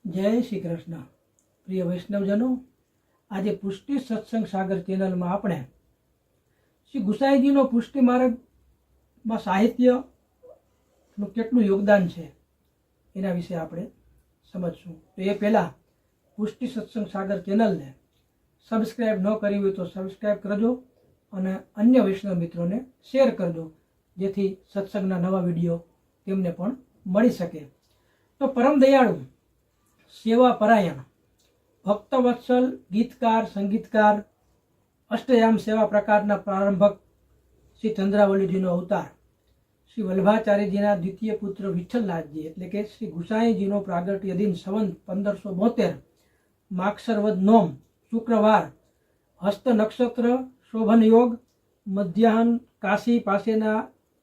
जय श्री कृष्ण। प्रिय वैष्णवजनों, आज पुष्टि सत्संग सागर चेनल में આપણે શ્રી ગુસાઈજીનો પુષ્ટિ માર્ગમાં સાહિત્યનું કેટલું યોગદાન છે એના વિશે આપણે સમજશું। તો એ પહેલાં પુષ્ટિ સત્સંગ સાગર ચેનલને સબસ્ક્રાઈબ ન કરી હોય તો સબસ્ક્રાઈબ કરજો અને અન્ય વૈષ્ણવ મિત્રોને શેર કરજો, જેથી સત્સંગના નવા વિડીયો તેમને પણ મળી શકે। તો પરમ દયાળુ, सेवा परायण, भक्तवत्सल, गीतकार, संगीतकार, अष्टयाम सेवा प्रकारना प्रारंभक श्री चंद्रावलीजीनो अवतार श्री वल्लभाचार्यजीना द्वितीय पुत्र विठ्ठलनाथजी एटले के श्री गुसाईजीनो प्रागट्य दिन संवत 1572 मागसर वद नोम शुक्रवार हस्त नक्षत्र शोभन योग मध्याह्न काशी पासेना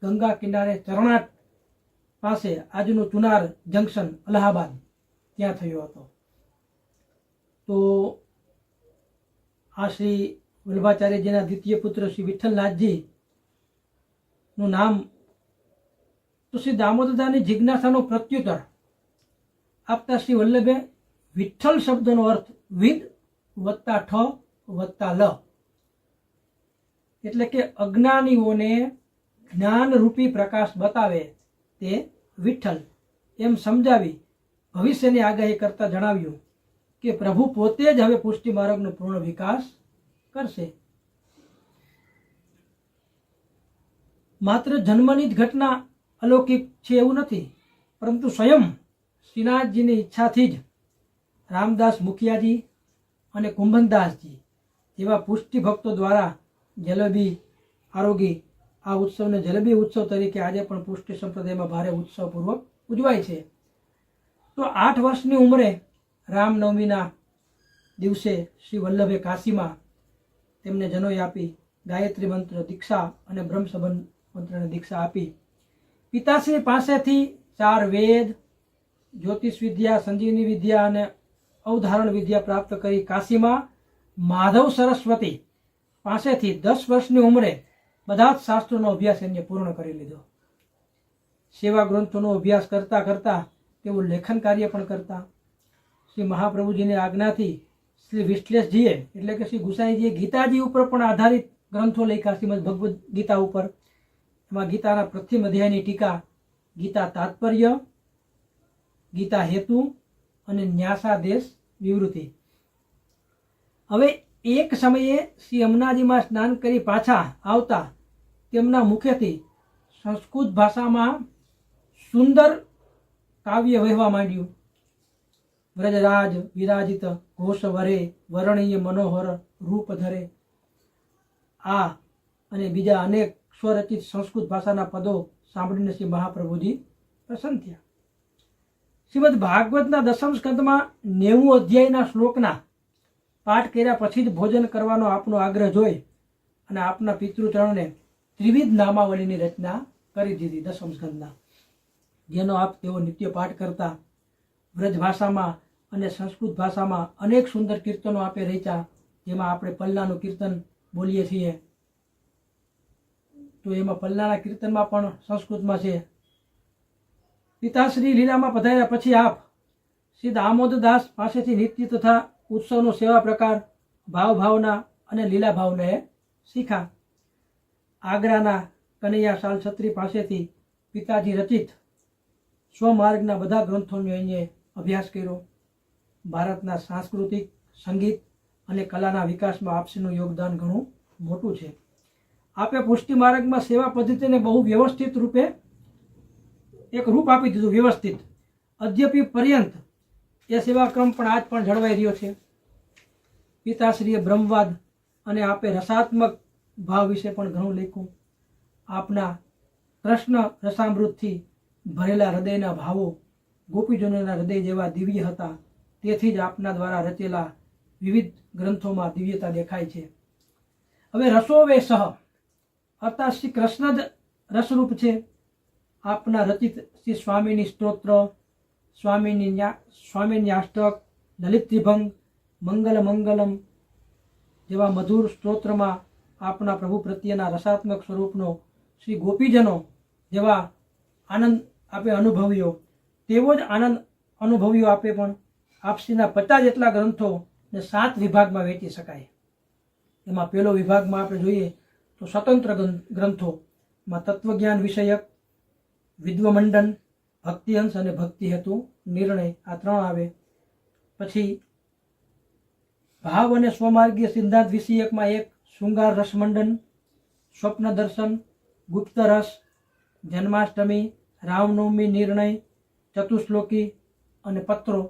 गंगा किनारे चरणाट पासे आजनु चुनार जंक्शन अलाहाबाद ત્યાં થયો હતો। તો આ શ્રી વલ્લભાચાર્યજીના દ્વિતીય પુત્ર શ્રી વિઠ્ઠલનાથજીનું નામ તો શ્રી દામોદરદાસની જિજ્ઞાસાનો પ્રત્યુત્તર આપતા શ્રી વલ્લભે વિઠ્ઠલ શબ્દનો અર્થ વિદ વત્તા ઠ વત્તા લ એટલે કે અજ્ઞાનીઓને જ્ઞાનરૂપી પ્રકાશ બતાવે તે વિઠ્ઠલ એમ સમજાવી ભવિષ્યની આગાહી કરતા જણાવ્યું કે પ્રભુ પોતે જ હવે પુષ્ટિ માર્ગનો પૂર્ણ વિકાસ કરશે। માત્ર જન્મની જ ઘટના અલૌકિક છે એવું નથી, પરંતુ સ્વયં શ્રીનાથજીની ઈચ્છાથી જ રામદાસ મુખિયાજી અને કુંભનદાસજી જેવા પુષ્ટિ ભક્તો દ્વારા જલેબી આરોગી આ ઉત્સવને જલેબી ઉત્સવ તરીકે આજે પણ પુષ્ટિ સંપ્રદાયમાં ભારે ઉત્સવપૂર્વક ઉજવાય છે। તો 8 વર્ષની ઉંમરે રામનવમીના દિવસે શ્રી વલ્લભે કાશીમાં તેમને જનોઈ આપી, ગાયત્રી મંત્ર દીક્ષા અને બ્રહ્મ સંબંધ મંત્રને દીક્ષા આપી। પિતાશ્રી પાસેથી 4 વેદ, જ્યોતિષ વિદ્યા, સંજીવની વિદ્યા અને અવધારણ વિદ્યા પ્રાપ્ત કરી કાશીમાં માધવ સરસ્વતી પાસેથી 10 વર્ષની ઉંમરે બધા જ શાસ્ત્રોનો અભ્યાસ એમને પૂર્ણ કરી લીધો। સેવા ગ્રંથોનો અભ્યાસ કરતા કરતા તેઓ લેખન કાર્ય પણ કરતા। શ્રી મહાપ્રભુજીની આજ્ઞાથી શ્રી વિશ્લેષજીએ એટલે કે શ્રી ગુસાઈજીએ ગીતાજી ઉપર પણ આધારિત ગ્રંથો લખ્યા, શ્રીમદ ભગવદ્ ગીતા ઉપર। એમાં ગીતાના પ્રથમ અધ્યાયની ટીકા, ગીતા તાત્પર્ય, ગીતા હેતુ અને ન્યાસાદેશ વિવૃત્તિ। હવે એક સમયે શ્રી યમુનાજીમાં સ્નાન કરી પાછા આવતા તેમના મુખેથી સંસ્કૃત ભાષામાં સુંદર કાવ્ય વહેવા માંડ્યું। વ્રજરાજ વિરાજિત ઘોષ વરે વર્ણિય મનોહર રૂપ ધરે, આ અને બીજા અનેક સ્વરચિત સંસ્કૃત ભાષાના પદો સાંભળીને શ્રી મહાપ્રભુજી પ્રસન્ન થયા। શ્રીમદ ભાગવતના 10મ સ્કંદમાં 90 અધ્યાયના શ્લોકના પાઠ કર્યા પછી જ ભોજન કરવાનો આપનો આગ્રહ જોઈ અને આપના પિતૃચરણને ત્રિવિધ નામાવલીની રચના કરી દીધી 10મ સ્કંદના, જેનો આપ તેઓ નિત્ય પાઠ કરતા। વ્રજ ભાષામાં અને સંસ્કૃત ભાષામાં અનેક સુંદર કીર્તનો આપે રચ્યા, જેમાં આપણે પલ્લાનું કીર્તન બોલીએ છીએ, તો એમાં પલ્લાના કીર્તનમાં પણ સંસ્કૃતમાં છે। પિતાશ્રી લીલામાં પધાર્યા પછી આપ શ્રી દામોદરદાસ પાસેથી નિત્ય તથા ઉત્સવનો સેવા પ્રકાર, ભાવના અને લીલા ભાવને શીખા। આગ્રાના કનૈયા શાલ છત્રી પાસેથી પિતાજી રચિત સ્વમાર્ગના બધા ગ્રંથોનો એને અભ્યાસ કર્યો। ભારતના સાંસ્કૃતિક, સંગીત અને કલાના વિકાસમાં આપશ્રીનું યોગદાન ઘણું મોટું છે। આપે પુષ્ટિ માર્ગમાં સેવા પદ્ધતિને બહુ વ્યવસ્થિત રૂપે એક રૂપ આપી દીધું, વ્યવસ્થિત। અદ્યપી પર્યંત એ સેવાક્રમ પણ આજ પણ જળવાઈ રહ્યો છે। પિતાશ્રીએ બ્રહ્મવાદ અને આપે રસાત્મક ભાવ વિશે પણ ઘણું લખ્યું। આપના કૃષ્ણ રસામૃતથી ભરેલા હૃદયના ભાવો ગોપીજનોના હૃદય જેવા દિવ્ય હતા, તેથી જ આપના દ્વારા રચેલા વિવિધ ગ્રંથોમાં દિવ્યતા દેખાય છે। હવે રસો વે સહ અર્થાત શ્રી કૃષ્ણ જ રસરૂપ છે। આપના રચિત શ્રી સ્વામીની સ્તોત્ર, સ્વામીની અષ્ટક, લલિત ત્રિભંગ, મંગલ મંગલમ જેવા મધુર સ્તોત્રમાં આપના પ્રભુ પ્રત્યેના રસાત્મક સ્વરૂપનો શ્રી ગોપીજનો જેવા આનંદ આપે અનુભવ્યો, તેવો જ આનંદ અનુભવ્યો આપે પણ આપસીના 50 જેટલા ગ્રંથોને 7 વિભાગમાં વહેંચી શકાય. એમાં પહેલો વિભાગમાં આપણે જોઈએ તો સ્વતંત્ર ગ્રંથોમાં તત્વજ્ઞાન વિષયક, વિદ્વમંડન, ભક્તિહંસ અને ભક્તિ હેતુ નિર્ણય, આ 3 આવે. પછી ભાવ અને સ્વમાર્ગીય સિદ્ધાંત વિષયકમાં 1 શૃંગાર રસમંડન, સ્વપ્ન દર્શન, ગુપ્ત રસ, જન્માષ્ટમી, રામનવમી નિર્ણય, ચતુશ્લોકી અને પત્રો.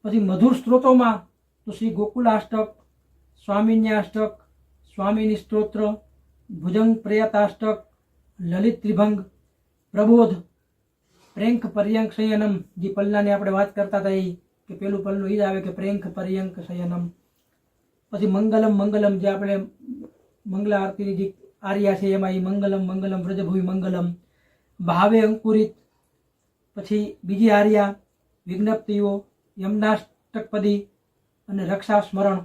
પછી મધુર સ્ત્રોતોમાં તો શ્રી ગોકુલાષ્ટક, સ્વામિન્યાષ્ટક, સ્વામિની સ્તોત્ર, ભુજંગ પ્રયતાષ્ટક, લલિત ત્રિભંગ, પ્રબોધ, પ્રેંક પર્યંક શયનમ, જે પલ્લાની આપણે વાત કરતા હતા એ કે પેલું પલ્લું એ જ આવે કે પ્રેંક પર્યંક શયનમ. પછી મંગલમ, જે આપણે મંગલા આરતીની જે આર્યા છે એમાં એ મંગલમ વ્રજભૂમિ મંગલમ, ભાવે અંકુરિત. પછી બીજી આર્યા વિજ્ઞપ્તિઓ, યમનાષ્ટકપદી અને રક્ષા સ્મરણ.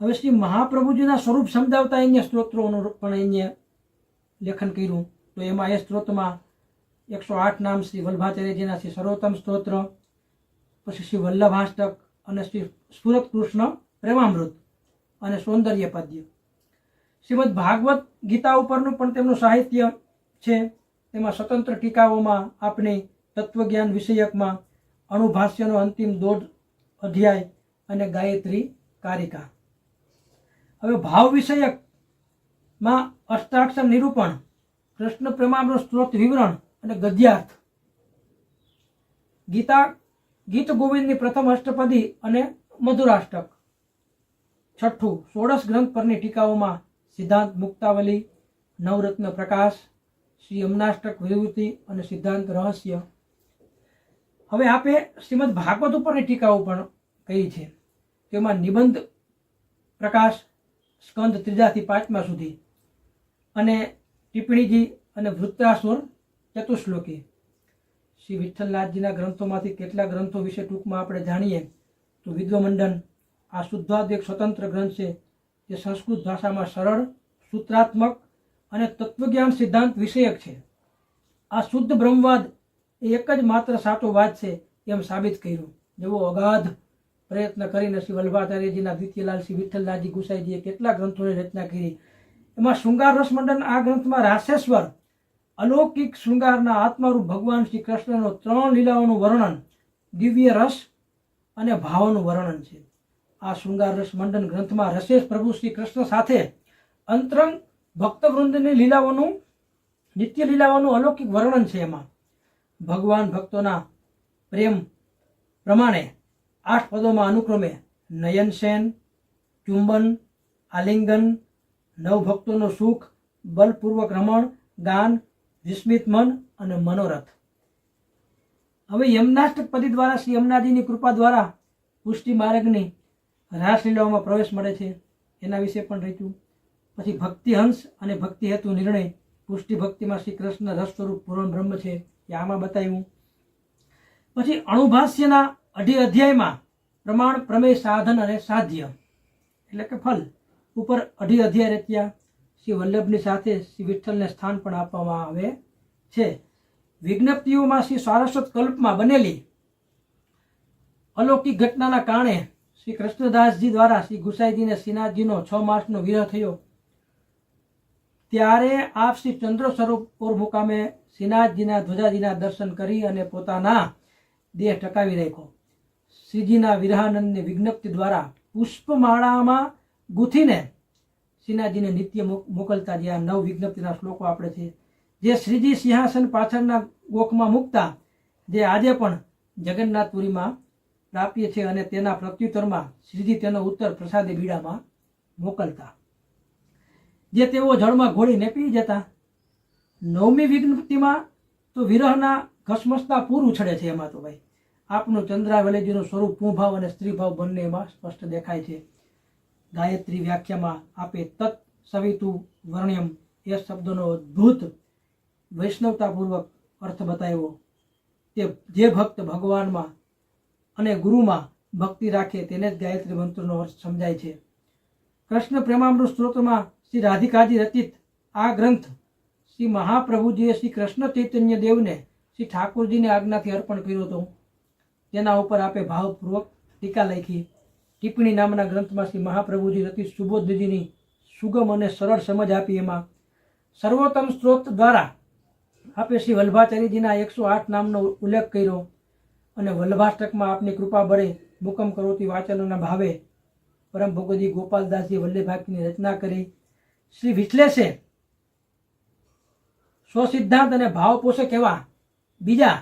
હવે શ્રી મહાપ્રભુજીના સ્વરૂપ સમજાવતા અહીંયા સ્ત્રોત્રોનું પણ અહીંયા લેખન કર્યું. તો એમાં એ સ્ત્રોતમાં 108 નામ શ્રી વલ્ભાચાર્યજીના શ્રી સર્વોત્તમ સ્તોત્ર, પછી શ્રી વલ્લભાષ્ટક અને શ્રી સુરત કૃષ્ણ પ્રેમામૃત અને સૌંદર્ય પદ્ય. શ્રીમદ ભાગવત ગીતા ઉપરનું પણ તેમનું સાહિત્ય છે. તેમાં સ્વતંત્ર ટીકાઓમાં આપણી તત્વજ્ઞાન વિષયકમાં અણુભાષ્યનો અંતિમ 1.5 અધ્યાય અને ગાયત્રી કારિકા. હવે ભાવ વિષયકમાં અષ્ટાક્ષર નિરૂપણ, કૃષ્ણ પ્રેમામૃત સ્ત્રોત વિવરણ અને ગદ્યાર્થ. ગીત ગોવિંદની પ્રથમ અષ્ટપદી અને મધુરાષ્ટક. 6 16 ગ્રંથ પરની ટીકાઓમાં સિદ્ધાંત મુક્તાવલી, નવરત્ન પ્રકાશ, શ્રી યમનાષ્ટક વિવૃત્તિ અને સિદ્ધાંત રહસ્ય. હવે આપે શ્રીમદ ભાગવત ઉપરની ટીકાઓ પણ કરી છે. તેમાં નિબંધ પ્રકાશ સ્કંદ 3 થી 5 સુધી અને ટિપ્પણીજી અને વૃત્તાસુર ચતુશ્લોકી. શ્રી વિઠ્ઠલનાથજીના ગ્રંથોમાંથી કેટલા ગ્રંથો વિશે ટૂંકમાં આપણે જાણીએ તો વિદ્વમંડન, આ શુદ્ધાદ એક સ્વતંત્ર ગ્રંથ છે જે સંસ્કૃત ભાષામાં સરળ, સૂત્રાત્મક અને તત્વજ્ઞાન સિદ્ધાંત વિષયક છે. આ શુદ્ધ બ્રહ્મવાદ એ એક જ માત્ર સાચો વાદ છે એમ સાબિત કર્યું. જેવો અગાધ પ્રયત્ન કરીને શ્રી વલ્ભાચાર્યજીના દ્વિતીયલાલ શ્રી વિઠ્ઠલનાથજી ગુસાઈજીએ કેટલા ગ્રંથોની રચના કરી. એમાં શૃંગાર રસમંડન આ ગ્રંથમાં રાસેશ્વર અલૌકિક શૃંગારના આત્મારૂપ ભગવાન શ્રી કૃષ્ણનો 3 લીલાઓનું વર્ણન, દિવ્ય રસ અને ભાવનું વર્ણન છે. આ શૃંગાર રસમંડન ગ્રંથમાં રસેશ પ્રભુ શ્રી કૃષ્ણ સાથે અંતરંગ ભક્તવૃંદની લીલાઓનું, નિત્ય લીલાઓનું અલૌકિક વર્ણન છે. એમાં ભગવાન ભક્તોના પ્રેમ પ્રમાણે 8 પદોમાં અનુક્રમે નયનસેન, ચુંબન, આલિંગન, નવભક્તોનું સુખ, બલપૂર્વક રમણ, ગાન, વિસ્મિત મન અને મનોરથ. હવે યમનાષ્ટક પદી દ્વારા શ્રી યમુનાજીની કૃપા દ્વારા પુષ્ટિ માર્ગની રાસલીલાઓમાં પ્રવેશ મળે છે. એના વિશે પણ રચ્યું. પછી ભક્તિહંસ અને ભક્તિ હેતુ નિર્ણય, પુષ્ટિ ભક્તિમાં શ્રી કૃષ્ણ રસ સ્વરૂપ પૂર્ણ બ્રહ્મ છે એ આમાં બતાવ્યું. પછી અણુભાષ્યના 2.5 અધ્યાયમાં પ્રમાણ, પ્રમેય, સાધન અને સાધ્ય એટલે કે ફલ ઉપર 2.5 અધ્યાય રચ્યા. શ્રી વલ્લભની સાથે શ્રી વિઠ્ઠલને સ્થાન પણ આપવામાં આવે છે. વિજ્ઞપ્તિઓમાં શ્રી સારસ્વત કલ્પમાં બનેલી અલૌકિક ઘટનાના કારણે શ્રી કૃષ્ણદાસજી દ્વારા શ્રી ગુસાઈજીને શ્રીનાથજીનો 6 માસનો વિરહ થયો. ત્યારે આપ શ્રી ચંદ્ર સરોવર મુકામે શ્રીનાથજીના ધ્વજાજીના દર્શન કરી અને પોતાના દેહ ટકાવી રાખ્યો. શ્રીજીના વિરહાનંદની વિજ્ઞપ્તિ દ્વારા પુષ્પમાળામાં ગૂંથીને શ્રીનાથજીને નિત્ય મોકલતા જે આ 9 વિજ્ઞપ્તિના શ્લોકો આપણે છે, જે શ્રીજી સિંહાસન પાછળના ગોખમાં મૂકતા, જે આજે પણ જગન્નાથપુરીમાં પ્રાપ્ય છે અને તેના પ્રત્યુત્તરમાં શ્રીજી તેનો ઉત્તર પ્રસાદી બીડામાં મોકલતા, જે તેઓ જળમાં ઘોળીને પી જતા. 9મી વિજ્ઞપ્તિમાં તો વિરહના ઘસમસતા પૂર ઉછળે છે. એમાં તો ભાઈ આપનું ચંદ્રાવલીજીનું સ્વરૂપ પુંભાવ અને સ્ત્રીભાવ બંને એમાં સ્પષ્ટ દેખાય છે. ગાયત્રી વ્યાખ્યામાં આપે તત્ સવિતુ વર્ણ્યમ એ શબ્દનો અદ્ભુત વૈષ્ણવતાપૂર્વક અર્થ બતાવ્યો. તે જે ભક્ત ભગવાનમાં અને ગુરુમાં ભક્તિ રાખે તેને જ ગાયત્રી મંત્રનો અર્થ સમજાય છે. કૃષ્ણ પ્રેમામૃત સ્ત્રોતમાં શ્રી રાધિકાજી રચિત આ ગ્રંથ શ્રી મહાપ્રભુજીએ શ્રી કૃષ્ણ ચૈતન્ય દેવને શ્રી ઠાકોરજીની આજ્ઞાથી અર્પણ કર્યો હતો. તેના ઉપર આપે ભાવપૂર્વક ટીકા લખી. ટિપ્પણી નામના ગ્રંથમાં શ્રી મહાપ્રભુજી રતિ સુબોધજીની સુગમ અને સરળ સમજ આપી. એમાં સર્વોત્તમ સ્ત્રોત દ્વારા આપે શ્રી વલ્ભાચાર્યજીના 108 નામનો ઉલ્લેખ કર્યો અને વલ્ભાષ્ટકમાં આપની કૃપા બળે મુકમ કરોતી વાચનોના ભાવે પરમ ભગવદી ગોપાલદાસજી વલ્લભાકની રચના કરી. શ્રી વિશ્લેષે સ્વસિદ્ધાંત અને ભાવ પોષક એવા બીજા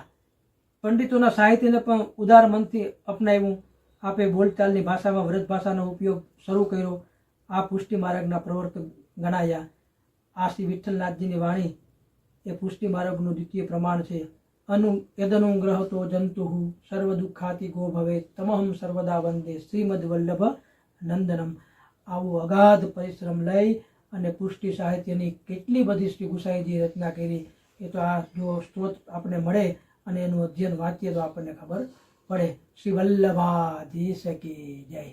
પંડિતોના સાહિત્યને પણ ઉદાર મનથી અપનાવ્યું. આપે બોલચાલની ભાષામાં વ્રજ ભાષાનો ઉપયોગ શરૂ કર્યો. આ પુષ્ટિ માર્ગના પ્રવર્તક ગણાયા. આ શ્રી વિઠ્ઠલનાથજીની વાણી એ પુષ્ટિ માર્ગનું દ્વિતીય પ્રમાણ છે. યદનુગ્રહતો જંતુ સર્વ દુઃખાતિ ગો ભવે તમહમ સર્વદા વંદે શ્રીમદ વલ્લભ નંદનમ. આવું અગાધ પરિશ્રમ લઈ અને પુષ્ટિ સાહિત્યની કેટલી બધી શ્રી ગુસાઈજી રચના કરી એ તો આ જો સ્ત્રોત આપણે મળે અને એનું અધ્યયન વાંચીએ તો આપણને ખબર પડે. શ્રી વલ્લભાધીશ કી જય.